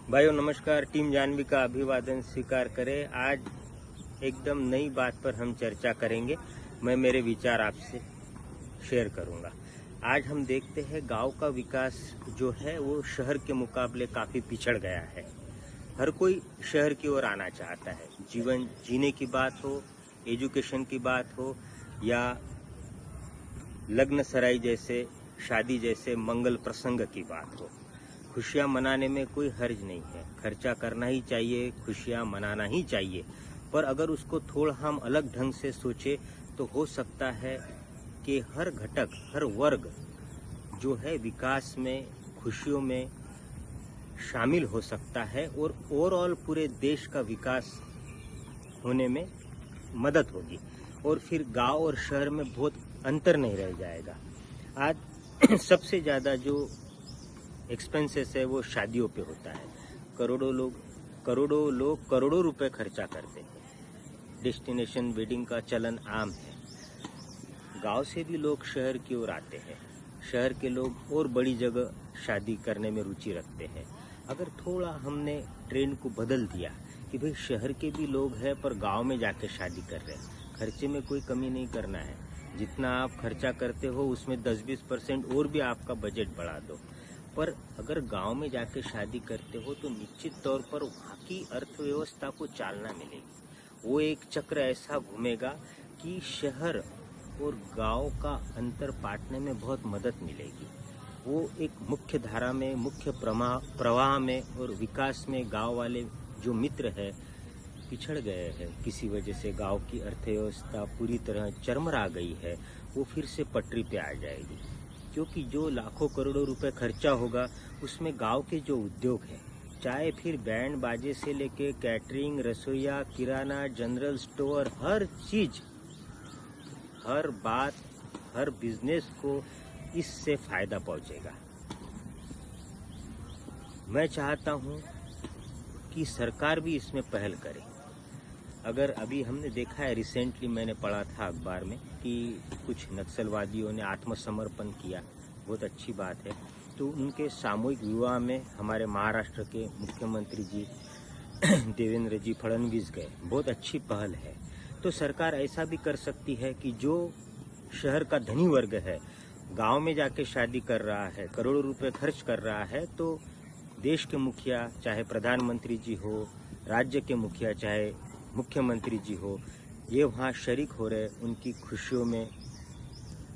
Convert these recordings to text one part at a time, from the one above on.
भाइयों नमस्कार। टीम जानवी का अभिवादन स्वीकार करें। आज एकदम नई बात पर हम चर्चा करेंगे। मैं मेरे विचार आपसे शेयर करूंगा। आज हम देखते हैं गांव का विकास जो है वो शहर के मुकाबले काफ़ी पिछड़ गया है। हर कोई शहर की ओर आना चाहता है। जीवन जीने की बात हो, एजुकेशन की बात हो या लग्न सराई जैसे, शादी जैसे मंगल प्रसंग की बात हो, खुशियाँ मनाने में कोई हर्ज नहीं है। खर्चा करना ही चाहिए, खुशियाँ मनाना ही चाहिए। पर अगर उसको थोड़ा हम अलग ढंग से सोचे तो हो सकता है कि हर घटक, हर वर्ग जो है विकास में, खुशियों में शामिल हो सकता है और ओवरऑल पूरे देश का विकास होने में मदद होगी और फिर गांव और शहर में बहुत अंतर नहीं रह जाएगा। आज सबसे ज़्यादा जो एक्सपेंसेस है वो शादियों पे होता है। करोड़ों लोग करोड़ों रुपए खर्चा करते हैं। डेस्टिनेशन वेडिंग का चलन आम है। गांव से भी लोग शहर की ओर आते हैं। शहर के लोग और बड़ी जगह शादी करने में रुचि रखते हैं। अगर थोड़ा हमने ट्रेंड को बदल दिया कि भाई शहर के भी लोग हैं पर गांव में जाके शादी कर रहे हैं, खर्चे में कोई कमी नहीं करना है। जितना आप खर्चा करते हो उसमें 10-20% और भी आपका बजट बढ़ा दो। पर अगर गांव में जाके शादी करते हो तो निश्चित तौर पर वहाँ की अर्थव्यवस्था को चालना मिलेगी। वो एक चक्र ऐसा घूमेगा कि शहर और गांव का अंतर पाटने में बहुत मदद मिलेगी। वो एक मुख्य धारा में, मुख्य प्रवाह में और विकास में गांव वाले जो मित्र है पिछड़ गए हैं। किसी वजह से गांव की अर्थव्यवस्था पूरी तरह चरमरा गई है, वो फिर से पटरी पे आ जाएगी। क्योंकि जो लाखों करोड़ों रुपए खर्चा होगा उसमें गांव के जो उद्योग हैं, चाहे फिर बैंड बाजे से लेके कैटरिंग, रसोईया, किराना, जनरल स्टोर, हर चीज, हर बात, हर बिजनेस को इससे फायदा पहुंचेगा। मैं चाहता हूं कि सरकार भी इसमें पहल करे। अगर अभी हमने देखा है, रिसेंटली मैंने पढ़ा था अखबार में कि कुछ नक्सलवादियों ने आत्मसमर्पण किया, बहुत अच्छी बात है। तो उनके सामूहिक विवाह में हमारे महाराष्ट्र के मुख्यमंत्री जी देवेंद्र जी फडणवीस गए, बहुत अच्छी पहल है। तो सरकार ऐसा भी कर सकती है कि जो शहर का धनी वर्ग है गांव में जाके शादी कर रहा है, करोड़ों रुपए खर्च कर रहा है, तो देश के मुखिया, चाहे प्रधानमंत्री जी हो, राज्य के मुखिया चाहे मुख्यमंत्री जी हो, ये वहाँ शरीक हो रहे, उनकी खुशियों में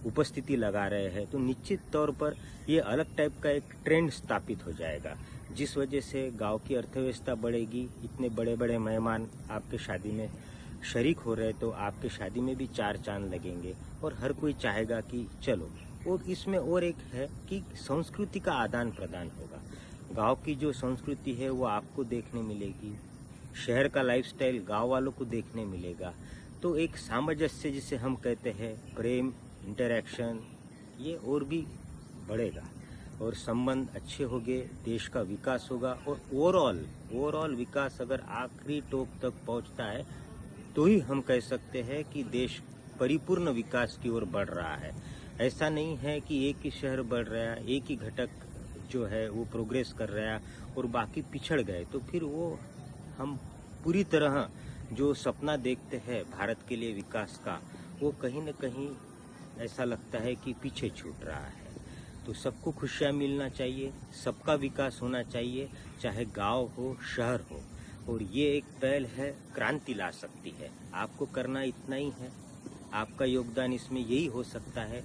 उपस्थिति लगा रहे हैं, तो निश्चित तौर पर ये अलग टाइप का एक ट्रेंड स्थापित हो जाएगा, जिस वजह से गांव की अर्थव्यवस्था बढ़ेगी। इतने बड़े बड़े मेहमान आपके शादी में शरीक हो रहे तो आपके शादी में भी चार चांद लगेंगे और हर कोई चाहेगा कि चलो। और इसमें और एक है कि संस्कृति का आदान प्रदान होगा। गांव की जो संस्कृति है वो आपको देखने मिलेगी, शहर का लाइफस्टाइल गांव वालों को देखने मिलेगा। तो एक सामंजस्य जिसे हम कहते हैं, प्रेम, इंटरैक्शन, ये और भी बढ़ेगा और संबंध अच्छे होंगे, देश का विकास होगा। और ओवरऑल विकास अगर आखिरी टोक तक पहुंचता है तो ही हम कह सकते हैं कि देश परिपूर्ण विकास की ओर बढ़ रहा है। ऐसा नहीं है कि एक ही शहर बढ़ रहा है, एक ही घटक जो है वो प्रोग्रेस कर रहा है और बाकी पिछड़ गए, तो फिर वो हम पूरी तरह जो सपना देखते हैं भारत के लिए विकास का, वो कहीं न कहीं ऐसा लगता है कि पीछे छूट रहा है। तो सबको खुशियाँ मिलना चाहिए, सबका विकास होना चाहिए, चाहे गांव हो, शहर हो। और ये एक पहल है, क्रांति ला सकती है। आपको करना इतना ही है। आपका योगदान इसमें यही हो सकता है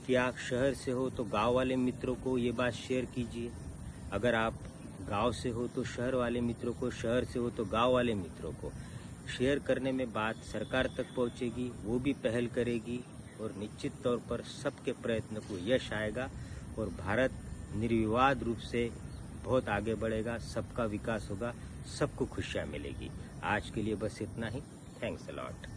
कि आप शहर से हो तो गांव वाले मित्रों को ये बात शेयर कीजिए। अगर आप गांव से हो तो शहर वाले मित्रों को, शहर से हो तो गांव वाले मित्रों को। शेयर करने में बात सरकार तक पहुंचेगी, वो भी पहल करेगी और निश्चित तौर पर सबके प्रयत्न को यश आएगा और भारत निर्विवाद रूप से बहुत आगे बढ़ेगा, सबका विकास होगा, सबको खुशियाँ मिलेगी। आज के लिए बस इतना ही। Thanks a lot.